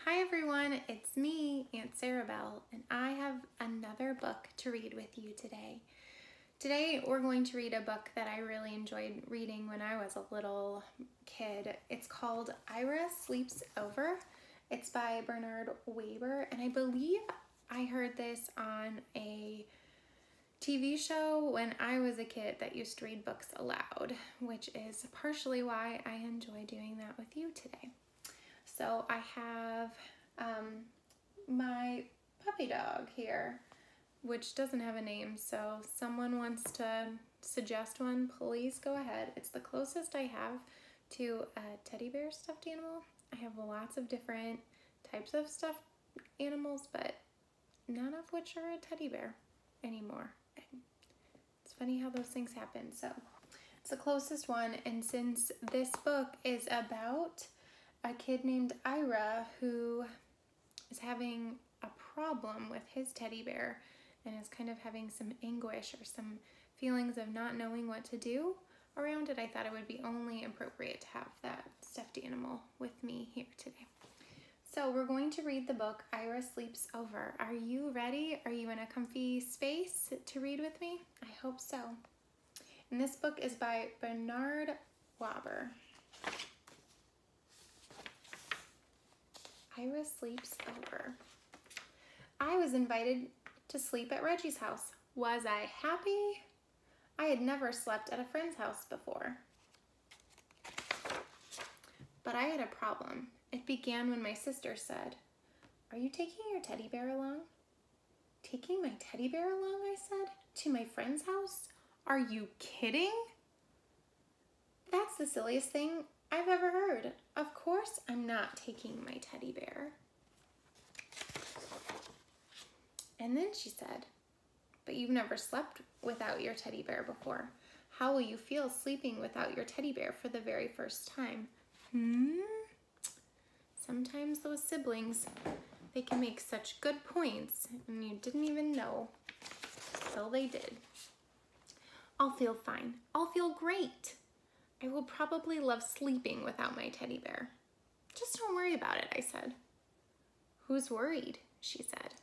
Hi everyone, it's me, Aunt Sarah Bell, and I have another book to read with you today. Today we're going to read a book that I really enjoyed reading when I was a little kid. It's called Ira Sleeps Over. It's by Bernard Waber, and I believe I heard this on a TV show when I was a kid that used to read books aloud, which is partially why I enjoy doing that with you today. So I have my puppy dog here, which doesn't have a name, so someone wants to suggest one, please go ahead. It's the closest I have to a teddy bear stuffed animal. I have lots of different types of stuffed animals, but none of which are a teddy bear anymore. It's funny how those things happen. So it's the closest one, and since this book is about a kid named Ira who is having a problem with his teddy bear and is kind of having some anguish or some feelings of not knowing what to do around it, I thought it would be only appropriate to have that stuffed animal with me here today. So we're going to read the book Ira Sleeps Over. Are you ready? Are you in a comfy space to read with me? I hope so. And this book is by Bernard Waber. Ira Sleeps Over. I was invited to sleep at Reggie's house. Was I happy? I had never slept at a friend's house before. But I had a problem. It began when my sister said, "Are you taking your teddy bear along?" "Taking my teddy bear along?" I said. "To my friend's house? Are you kidding?" "That's the silliest thing I've ever heard. Of course I'm not taking my teddy bear." And then she said, "But you've never slept without your teddy bear before. How will you feel sleeping without your teddy bear for the very first time?" Sometimes those siblings, they can make such good points and you didn't even know. So they did. "I'll feel fine. I'll feel great. I will probably love sleeping without my teddy bear. Just don't worry about it," I said. "Who's worried?" she said.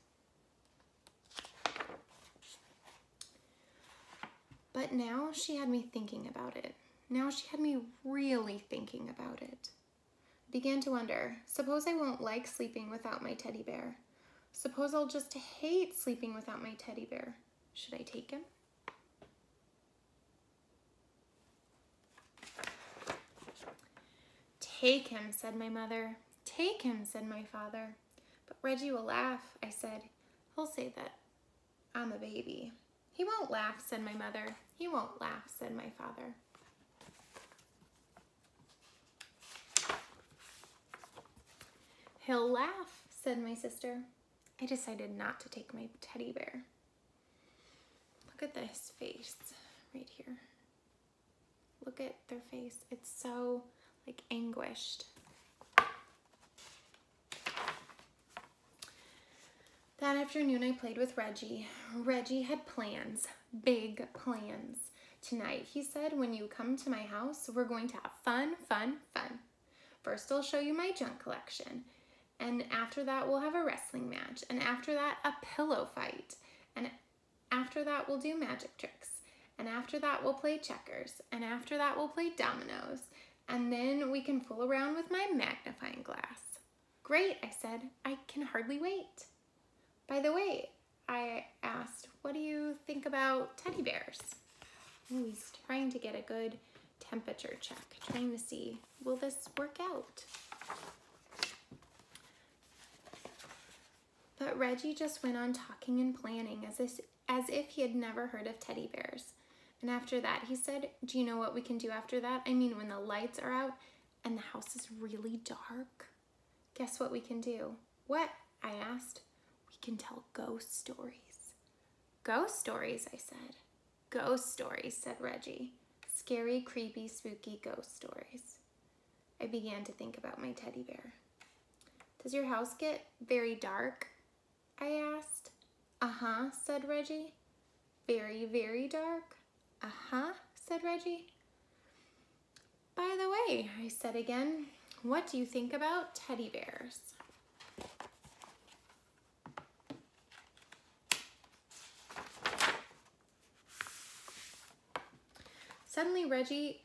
But now she had me thinking about it. Now she had me really thinking about it. I began to wonder, suppose I won't like sleeping without my teddy bear. Suppose I'll just hate sleeping without my teddy bear. Should I take him? "Take him," said my mother. "Take him," said my father. "But Reggie will laugh," I said. "He'll say that I'm a baby." "He won't laugh," said my mother. "He won't laugh," said my father. "He'll laugh," said my sister. I decided not to take my teddy bear. Look at this face right here. Look at their face. It's so like anguished. That afternoon I played with Reggie. Reggie had plans, big plans. "Tonight," he said, "when you come to my house, we're going to have fun, fun, fun. First I'll show you my junk collection. And after that we'll have a wrestling match. And after that a pillow fight. And after that we'll do magic tricks. And after that we'll play checkers. And after that we'll play dominoes. And then we can fool around with my magnifying glass." "Great," I said. "I can hardly wait." "By the way," I asked, "what do you think about teddy bears?" Oh, he's trying to get a good temperature check, trying to see, will this work out? But Reggie just went on talking and planning as if he had never heard of teddy bears. And after that, he said, "Do you know what we can do after that? I mean, when the lights are out and the house is really dark. Guess what we can do?" "What?" I asked. "We can tell ghost stories." "Ghost stories?" I said. "Ghost stories," said Reggie. "Scary, creepy, spooky ghost stories." I began to think about my teddy bear. "Does your house get very dark?" I asked. "Uh-huh," said Reggie. "Very, very dark?" "Uh-huh," said Reggie. "By the way," I said again, "what do you think about teddy bears?" Suddenly, Reggie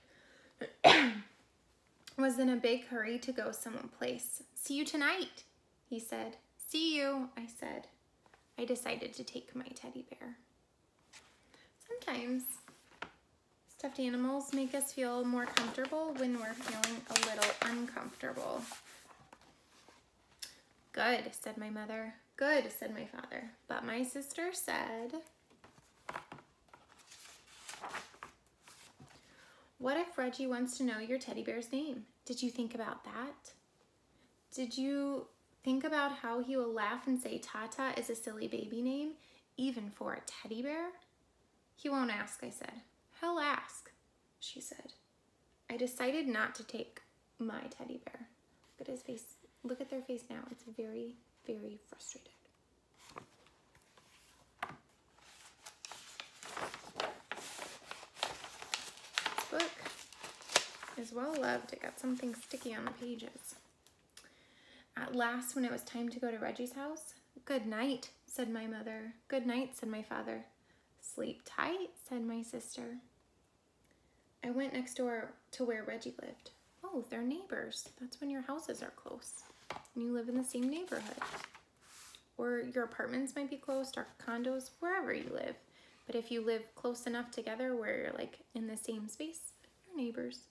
was in a big hurry to go someplace. "See you tonight," he said. "See you," I said. I decided to take my teddy bear. Sometimes stuffed animals make us feel more comfortable when we're feeling a little uncomfortable. "Good," said my mother. "Good," said my father. But my sister said, "What if Reggie wants to know your teddy bear's name? Did you think about that? Did you think about how he will laugh and say Tata is a silly baby name, even for a teddy bear?" "He won't ask," I said. "He'll ask," she said. I decided not to take my teddy bear. Look at his face. Look at their face now. It's very, very frustrated. This book is well loved. It got something sticky on the pages. At last, when it was time to go to Reggie's house, "Good night," said my mother. "Good night," said my father. "Sleep tight," said my sister. I went next door to where Reggie lived. Oh, they're neighbors. That's when your houses are close and you live in the same neighborhood. Or your apartments might be close, or condos, wherever you live. But if you live close enough together where you're like in the same space, you're neighbors.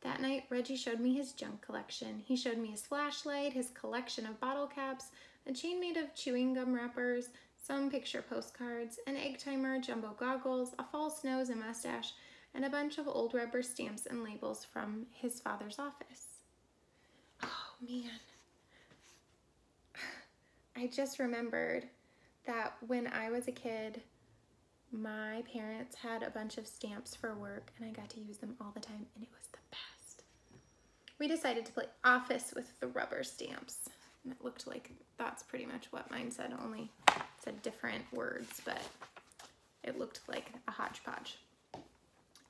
That night, Reggie showed me his junk collection. He showed me his flashlight, his collection of bottle caps, a chain made of chewing gum wrappers, some picture postcards, an egg timer, jumbo goggles, a false nose and mustache, and a bunch of old rubber stamps and labels from his father's office. Oh, man. I just remembered that when I was a kid, my parents had a bunch of stamps for work, and I got to use them all the time, and it was the best. We decided to play office with the rubber stamps, and it looked like that's pretty much what mine said, only it said different words, but it looked like a hodgepodge.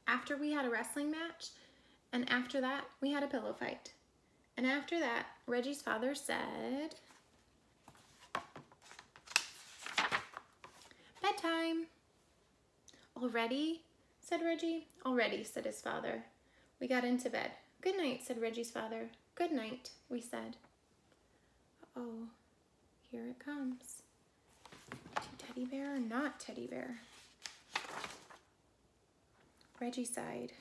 After we had a wrestling match, and after that, we had a pillow fight. And after that, Reggie's father said, "Bedtime." "Already?" said Reggie. "Already," said his father. We got into bed. "Good night," said Reggie's father. "Good night," we said. Uh-oh, here it comes. Teddy bear or not teddy bear? Reggie sighed.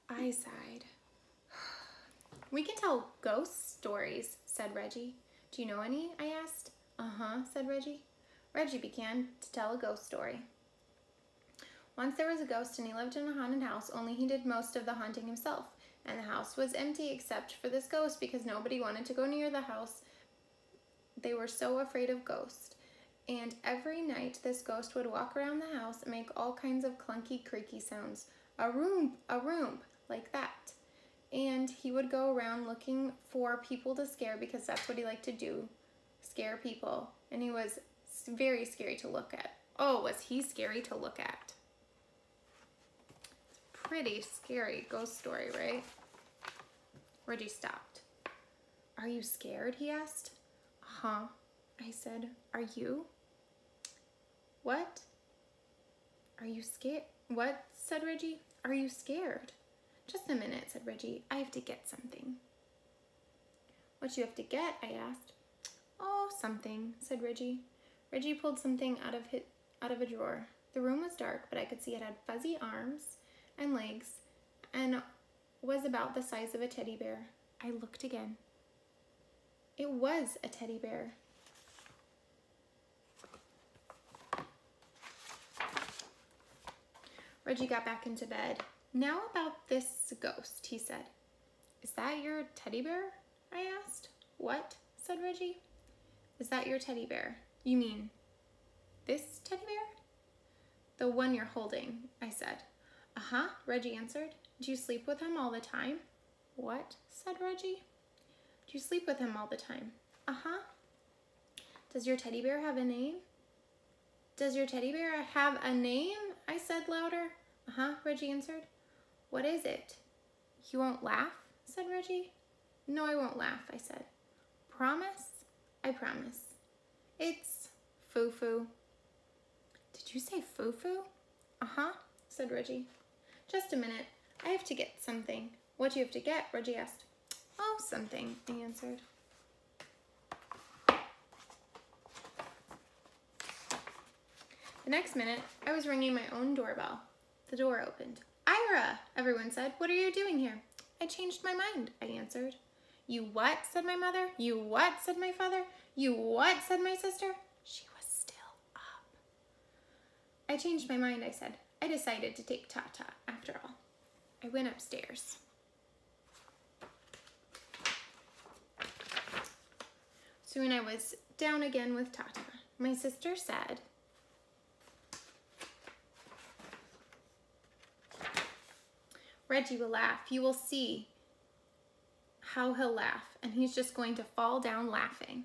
I sighed. "We can tell ghost stories," said Reggie. "Do you know any?" I asked. "Uh-huh," said Reggie. Reggie began to tell a ghost story. Once there was a ghost and he lived in a haunted house, only he did most of the haunting himself. And the house was empty except for this ghost because nobody wanted to go near the house. They were so afraid of ghosts. And every night this ghost would walk around the house and make all kinds of clunky, creaky sounds. A room, like that. And he would go around looking for people to scare because that's what he liked to do, scare people. And he was very scary to look at. Oh, was he scary to look at? Pretty scary ghost story, right? Reggie stopped. "Are you scared?" he asked. "Huh," I said. "Are you?" "What?" "Are you scared?" "What?" said Reggie. "Are you scared?" "Just a minute," said Reggie. "I have to get something." "What you have to get?" I asked. "Oh, something," said Reggie. Reggie pulled something out of a drawer. The room was dark, but I could see it had fuzzy arms and legs and was about the size of a teddy bear. I looked again. It was a teddy bear. Reggie got back into bed. "Now about this ghost," he said. "Is that your teddy bear?" I asked. "What?" said Reggie. "Is that your teddy bear? You mean this teddy bear?" "The one you're holding," I said. "Uh-huh," Reggie answered. "Do you sleep with him all the time?" "What?" said Reggie. "Do you sleep with him all the time?" "Uh-huh." "Does your teddy bear have a name?" "Does your teddy bear have a name?" I said louder. "Uh-huh," Reggie answered. "What is it?" "You won't laugh?" said Reggie. "No, I won't laugh," I said. "Promise?" "I promise." "It's Foo-Foo." "Did you say Foo-Foo?" Uh-huh, said Reggie. Just a minute. I have to get something. What do you have to get? Reggie asked. Oh, something, I answered. The next minute, I was ringing my own doorbell. The door opened. Ira, everyone said. What are you doing here? I changed my mind, I answered. You what? Said my mother. You what? Said my father. You what? Said my sister. She was still up. I changed my mind, I said. I decided to take Tata, after all. I went upstairs. Soon I was down again with Tata. My sister said, Reggie will laugh. You will see how he'll laugh, and he's just going to fall down laughing.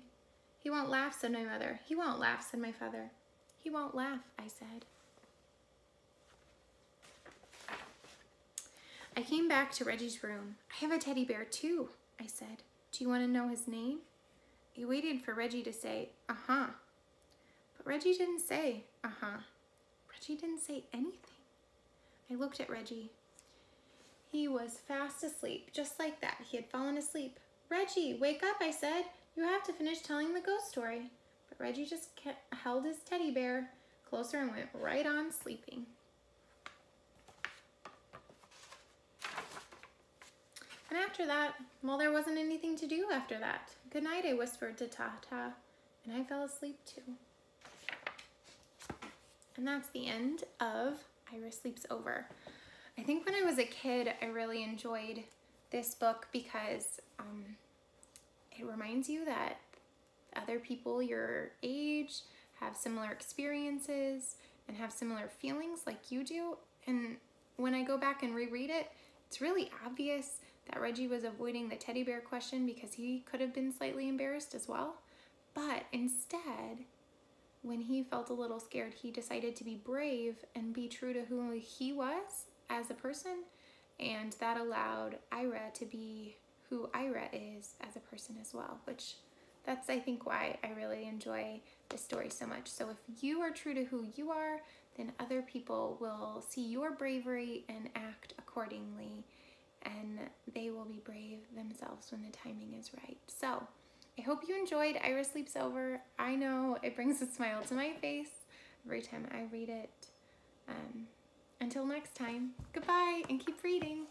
He won't laugh, said my mother. He won't laugh, said my father. He won't laugh, I said. I came back to Reggie's room. I have a teddy bear too, I said. Do you want to know his name? I waited for Reggie to say, uh-huh. But Reggie didn't say, uh-huh. Reggie didn't say anything. I looked at Reggie. He was fast asleep, just like that. He had fallen asleep. Reggie, wake up, I said. You have to finish telling the ghost story. But Reggie just held his teddy bear closer and went right on sleeping. And after that, well, there wasn't anything to do after that. Good night, I whispered to Tata, and I fell asleep too. And that's the end of Ira Sleeps Over. I think when I was a kid, I really enjoyed this book because it reminds you that other people your age have similar experiences and have similar feelings like you do. And when I go back and reread it, it's really obvious that Reggie was avoiding the teddy bear question because he could have been slightly embarrassed as well. But instead, when he felt a little scared, he decided to be brave and be true to who he was as a person, and that allowed Ira to be who Ira is as a person as well, which that's, I think, why I really enjoy this story so much. So if you are true to who you are, then other people will see your bravery and act accordingly, and they will be brave themselves when the timing is right. So I hope you enjoyed Ira Sleeps Over. I know it brings a smile to my face every time I read it. Until next time, goodbye and keep reading.